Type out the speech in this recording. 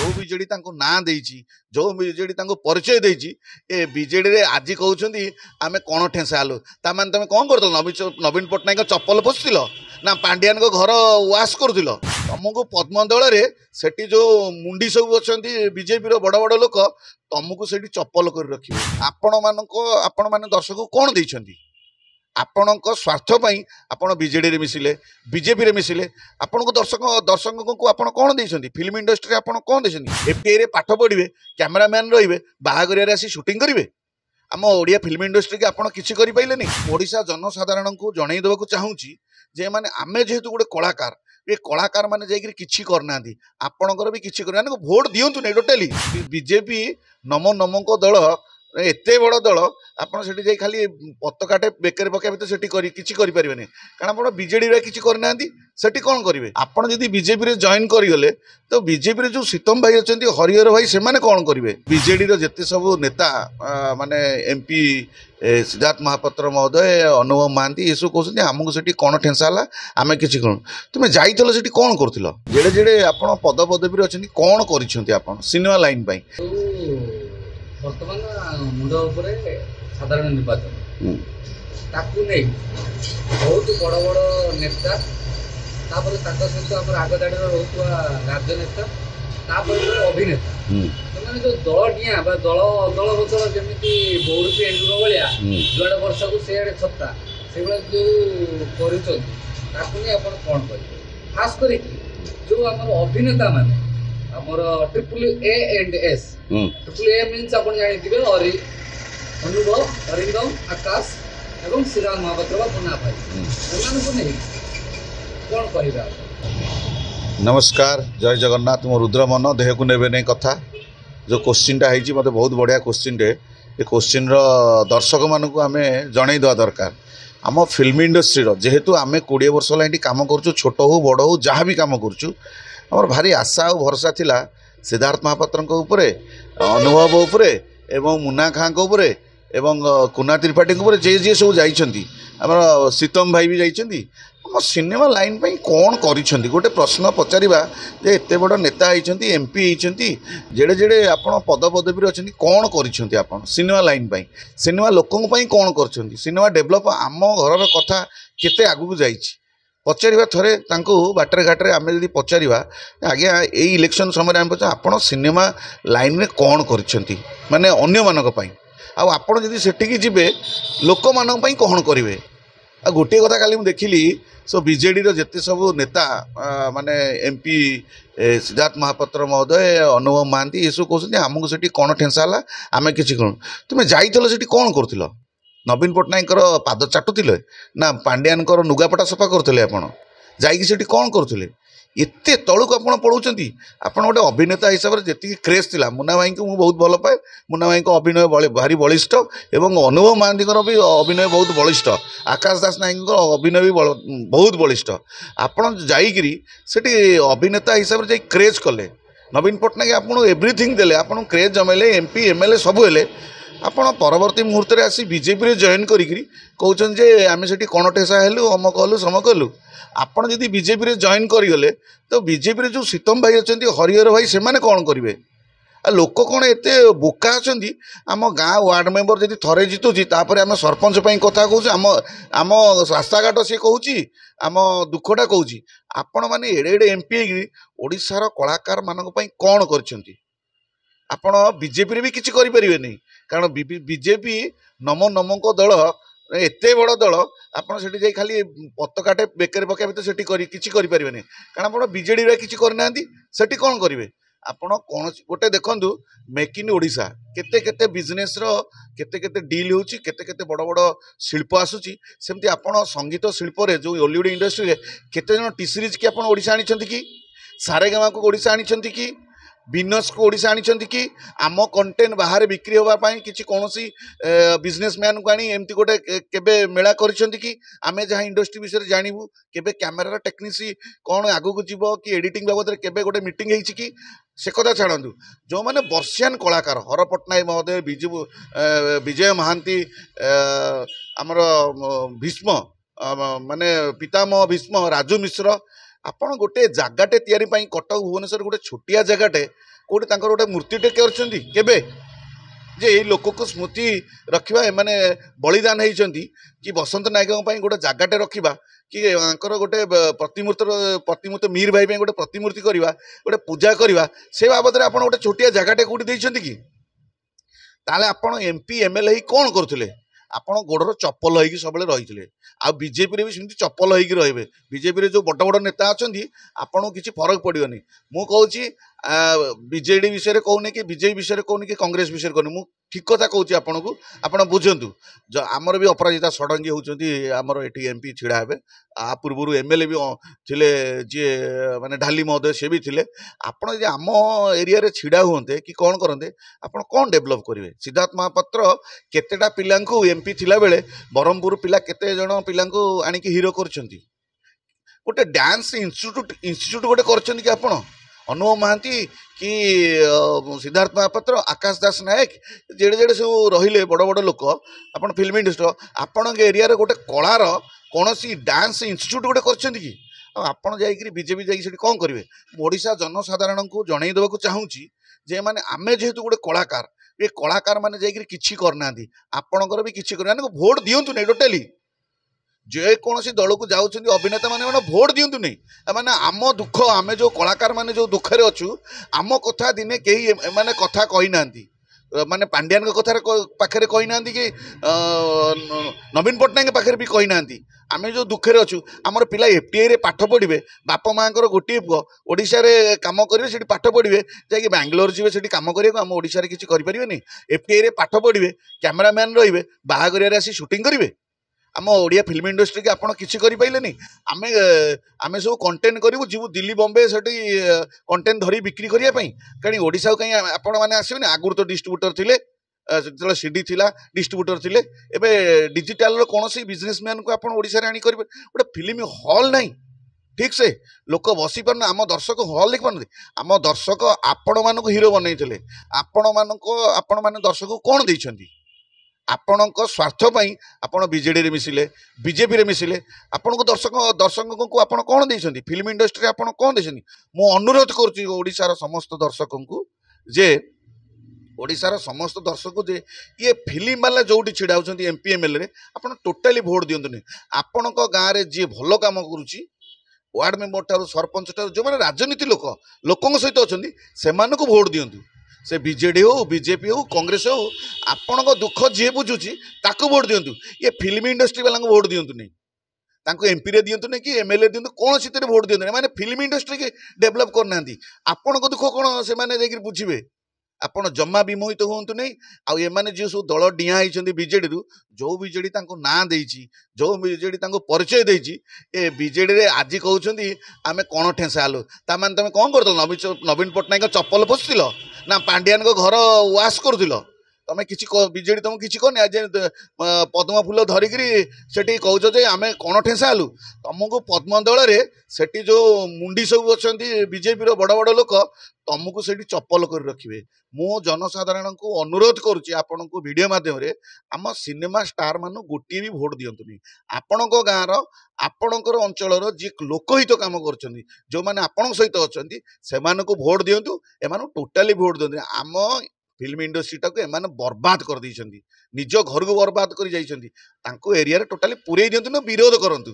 जो बीजेडी ना देइछि जो बीजेडी परिचय देइछि ए बीजेडी रे आज कहउछंती आमे कोन ठेसा आलु ता माने तमे कोन करतल नवीन पटनायक चप्पल पोछतिल ना पांड्यान को घर वाश करुतिल तुमको पद्मदल रे सेठी जो मुंडी सब अछंती बीजेपी रो बड़ बड़ लोक तुमको सेठी चप्पल कर रखिबे आपण माने दर्शक कोन देइछंती आपणक स्वार्थ पाई आपण बीजेडी रे मिसिले बीजेपी रे मिसिले आपण को दर्शक को आपण कोन देइछंती फिल्म इंडस्ट्री आपण कोन देइछंती एफटीआई रे पाठ पढ़िबे कैमरामैन रहिबे बाहागरिया रे आसी शूटिंग करिवे आम ओडिया फिल्म इंडस्ट्री के आपण किछि करि पाइलेनी ओडिशा जनसाधारण को जणै देबा चाहूची जे माने आमे जेहेतु गोटे कलाकार ये कलाकार माने जाइकरी किछि करना दी आपणकर भी किछि करना भोट दियंतु नै टोटली बीजेपी नमो दल एते बड़ दल आपड़ से जाई खाली पताकाटे बेकर पकाइबे तो सेठी किछि करि परिबेनी कारण आपण बीजेडी रे किछि करना दी सेठी कोन करिवे आपण जदी बीजेपी रे जॉइन करि गले तो बीजेपी रे जो सीतम भाई अछंती हरिहर भाई से माने कोन करिवे बीजेडी रो जत्ते सब नेता माने एमपी सिद्धार्थ महापात्र महोदय अनुभव महांती ये सब कहते आमको सेठी कोन ठेंसाला आमे किछि करू तुमे जाइतलो सेठी कोन करथिलो जेडे जेडे आपण पद पदवी रे अछंती कोन करिसंती आपण सिनेमा लाइन पई बर्तमान मुंड उपरे साधारण निर्वाचन ताकू नहीं बहुत बड़ बड़ नेता सहित आम आग दाड़ी रोकवा राजनेता अभिनेता से जो दल डिया दल अदल बदल जमी बौरुपी एंडुर भाया जुआड़े वर्ष को सीआड़े छत्ता से जो कर कौन करेंगे खास कर जो आम अभिनेता मान आमर triple A and S triple A means आप जानते अनुभव अरिंदम आकाश एवं श्रीराम महापात्र मुन्ना भाई से कौन कह नमस्कार जय जगन्नाथ मो रुद्रमन देह को नेबे नहीं कथा जो क्वेश्चनटा है मत बहुत बढ़िया क्वेश्चन टे ये क्वेश्चन दर्शक मानक आम जन देवा दरकार आम फिल्म इंडस्ट्री जेहेतु आम 20 वर्ष लाइन काम करूँ छोट हो बड़ हो जहाँ भी काम करूँ आमर भारी आशा और भरोसा थिला सिद्धार्थ महापात्र उपरे अनुभव उपरे एवं मुन्ना खां उपरे एवं कुना त्रिपाठी उपरे जे जे सब जाइछंती हमर सीतम भाई भी जाइछंती हम सिनेमा लाइन पई कोन करिछंती गोटे प्रश्न पचारिबा जे एते बड़ नेता आइछंती एमपी आइछंती जेडे जेडे आपण पद पदवी रे अछंती कोन करिछंती आपण सिनेमा लाइन पई सिनेमा लोकन पई कोन करछंती सिनेमा डेवलप आम घरर कथा केते आगु को जाइछि पचारिबा थरे तांको बाटर घाटरे आमे जदि पचारिबा आज्ञा ए इलेक्शन समय आम पचार आपण सिनेमा लाइन में कोन करिछंती माने अन्य मानक पई आ आपण जदि सेठिकी जिबे लोक मानक पई कोन करिवे आ गोटे कथा खाली मु देखिली सो बीजेडी रो जत्ते सब नेता माने एमपी सिद्धार्थ महापात्र महोदय अनुभव महांती ये सब कहते आमको सेठी कोन ठेंसाला आमे किछि करू तुमे जाइतलो सेठी कोन करथिलो नवीन पटनायक पाद चाटुले ना पांड्यान नुगापटा सफा करते आपण जाकि कौन करुले एते तलू आप पढ़ाऊँच आप गोटे अभिनेता हिसाब से जी क्रेज थी मुन्ना भाई को मुझे बहुत भल पाए मुन्ना भाई को अभिनय भारी बलिष्ठ एवं अनुभव महांती भी अभिनय बहुत बलिष्ठ आकाश दास नायक अभिनय भी बहुत बलिष्ठ आपड़ जाकि अभिनेता हिसाब से क्रेज कले नवीन पटनायक आपको एव्रीथिंग देले आपन क्रेज जमेले एमपी एमएलए सबू हेले आपण परवर्ती मुहूर्त में आसी बीजेपी रे जॉइन करिकरी कहउछन जे आमे सेठी कणठेसा हेलु अमक हलु समक हलु आपण जदि बीजेपी रे जॉइन करिगले तो बीजेपी रे जो सीतम भाई अछंती हरिहर भाई से माने कोन करिवे आ लोक कोन एते बोका अछंती आम गाँ वार्ड मेंबर जदि थरे जितुची तापर आम सरपंच पई कथा कहउछ आम रास्ता घाट से कहउची आम दुखटा कहउची आपण माने एडे एडे एमपी ओडिसा रो कलाकार मानक पई कोन करछंती आपण बीजेपी रे भी किछि करि परिबे नै कारण बीजेपी नमो दल एते बड़ दल आपड़ से जाई खाली पताकाटे बेकर पकाइबे तो सेठी किछि करि परिबे नै कारण आपण बीजेडी रे किछि करना दी सेठी कोन करिवे आपण कोन गोटे देखंतु मेक इन ओडिशा केते केते बिजनेस रो केते केते डील होउची केते केते बड़ बड़ शिल्प आसुची सेमती आपण संगीत शिल्प रे जो हॉलीवुड इंडस्ट्री रे केते जन टी सीरीज की आपण ओडिशा आनी छंती की सारेगामा को ओडिशा आनी छंती की बिजनेस को ओडिशा आनी कि आम कंटेंट बाहर बिक्री होगापाई कि कौन बिजनेसमैन को आनी एमती गोटे केबे मेला करिसेंती कि आमे जहाँ इंडस्ट्री विषय जानबू केबे कैमेरा टेक्निसी कौन आगू को जीव कि एडिटिंग बाबद केबे गोटे मीटिंग होईची कि से कथा छाड़ू जो मैंने वर्षियान कलाकार हर पट्टनायक महोदय विजय महांती आमर भीष्म माने पितामह भीष्म राजू मिश्र आपण गोटे जगाटे तैयारी कटक भुवनेश्वर गोटे छोटिया जगाटे कोटी गोटे मूर्तिटे करछंती केबे जे ये लोक को स्मृति रखा एमाने बलिदान होती कि बसंत नायक गोटे जगटे रखा कि गोटे प्रतिमूर्ति मीर भाई गोटे प्रतिमूर्ति करवा गोटे पूजा करवा से बाबद आप गोटे छोटिया जगटे कौटी देइछंती कि ताले आपण एमपी एमएलए कौन करुले आपण गोड़र चप्पल होगी सब रही आ बीजेपी भी सेमती चप्पल होगी रे बीजेपी जो बड़ बड़ नेता अच्छा आपको किसी फरक पड़ोनी मु कहूँ बीजेडी विषय कहूनी कि बीजेपी विषय कहूनी कि कांग्रेस विषय कहूनी मु ठीक कथा कहूँ आपन को आप बुझंतु आमर भी अपराजिता षडंगी होती आमर ये एमपी छिड़ा हे आ पूर्व एमएलए भी थिले जी माने ढाली महोदय सी भी थिले आपण जे आम एरिया रे छिड़ा हुंते कि कौन करते आपण कौन डेभलप करेंगे सिद्धार्थ महापात्र केतेटा पिलांकु एमपी थिला बेले ब्रह्मपुर पिला केते जण पिलांकु आनिकी हीरो करछंती गोटे डांस इंस्टीट्यूट गोटे करछंती कि आपण अनुभ महांती कि सिद्धार्थ महापात्र आकाश दास नायक जेड़े जेड़े सब रहिले बड़ बड़ लोक आपण फिल्म इंडस्ट्री आपण एरिया रे गोटे कलार कौन सी डांस इंस्टीट्यूट गोटे करछंती कि आपण जाइकरी बीजेपी जाइक सेठी कौन करिवे ओडिशा जनसाधारण को जणै देबाकू चाहूची जे माने आमे जेहेतु गोटे कलाकार ये कलाकार माने जाइकरी किछि करनांती आपणकर भी किछि करना भोट दियंतु नै टोटली जे कौन दल को जाऊँ अभिनेता मैंने भोट दिंतु नहीं मैंने आम दुख आम जो कलाकार मैंने जो दुखे अच्छु आम कथा दिने कहीं मैंने कथा कही ना माने पांड्यान कथार पाखे कही ना कि नवीन पट्टनायक पाखे भी कही ना आम जो दुखे अच्छु आमर पिला एफटीआई रे पाठ पढ़े बाप माँ गोटे पुओ ओडिशा रे काम करेंगे से पाठ पढ़े जाकि बांग्लोर जी से कम करेंगे आम ओडिशा रे किछि करें एफटीआई रे पाठ पढ़े कैमेरामैन रे बाहागर आसी शूटिंग करेंगे आम ओडिया फिल्म इंडस्ट्री के आपड़ किसी करें आम आम सब कंटेंट करूँ जीव दिल्ली बम्बे से कंटेंट धरी बिक्री करने कहीं ओडिशा कहीं आपण मैंने आसबे आगुरी तो डिस्ट्रीब्यूटर थे जो सीडी थिला डिस्ट्रीब्यूटर थिले एबे डिजिटल कौन सी बिजनेसमैन को आप ओडिशा आनी करेंगे गोटे फिल्म हॉल नहीं ठीक से लोक बसी पार आम दर्शक हॉल देखी पारती आम दर्शक आपण मानक हीरो बनई आपण मैंने दर्शक कौन देइछंती आपणक स्वार्थ आपण बीजेडी मिसिले बीजेपी रे मिसिले आपण को दर्शक को आप कौन देइछंती फिल्म इंडस्ट्री आप कौन देइछंती मु अनुरोध करुच्ची ओडिशार समस्त दर्शक को जे ओडिशार समस्त दर्शक जे ये फिल्म वाला जो छिड़ा होती एमपी एमएलए आप टोटाली भोट दिंतु आपण गाँव में जी भल कम करुच्ची वार्ड मेंबर ठार सरपंच ठार जो मैंने राजनीति लोकों सहित अच्छा से भोट दिंतु से बीजेडी हो बीजेपी हो कांग्रेस हो आपण दुख जी बुझुची ताकू भोट दिंतु ये फिल्म इंडस्ट्री वाला भोट दिंतु नहीं तांको एमपी रे दिंतु नहीं कि एमएलए दिंतु कौन सी भोट दिंतु नहीं माने फिल्म इंडस्ट्री के डेवलप करना आपण दुख कौन से माने जाकर बुझे आपण जमा विमोहित हूँ नहीं आउ एमाने जो सब दल डिया होती बीजेडी जो बीजेडी ना देइछि जो बीजेडी परिचय देइछि ए बीजेडी रे आज कहउछंती आमे कोन ठेसा आलु ता माने तमे कोन करतल नवीन पट्टनायक चप्पल पोछतिल ना पांड्यान को घर वाश करुतिल तमें किसी बीजेडी तुम किसी करनी आज पद्म फूल धरिकी से कौच जे आम कौन ठेसा आलु तुमको पद्म दल से जो मुंडी सब अच्छा बीजेपी बड़ बड़ लोक तुमको से चप्पल कर रखिए मु जनसाधारण को अनुरोध करुच्ची आपण को वीडियो माध्यम आम सिनेमा स्टार मान गोटे भी भोट दिंतुनि आपण गाँव आपणकर अंचल जी लोकहित काम कर जो मैंने आपण सहित अच्छा से भोट दिंतु एम टोटाली भोट दिंतु आम फिल्म इंडस्ट्री टाक एमाने बर्बाद कर देइछंती निज घर को बर्बाद कर जाइछंती तांको एरिया रे टोटाली पुरै दियंतु न विरोध करंतु।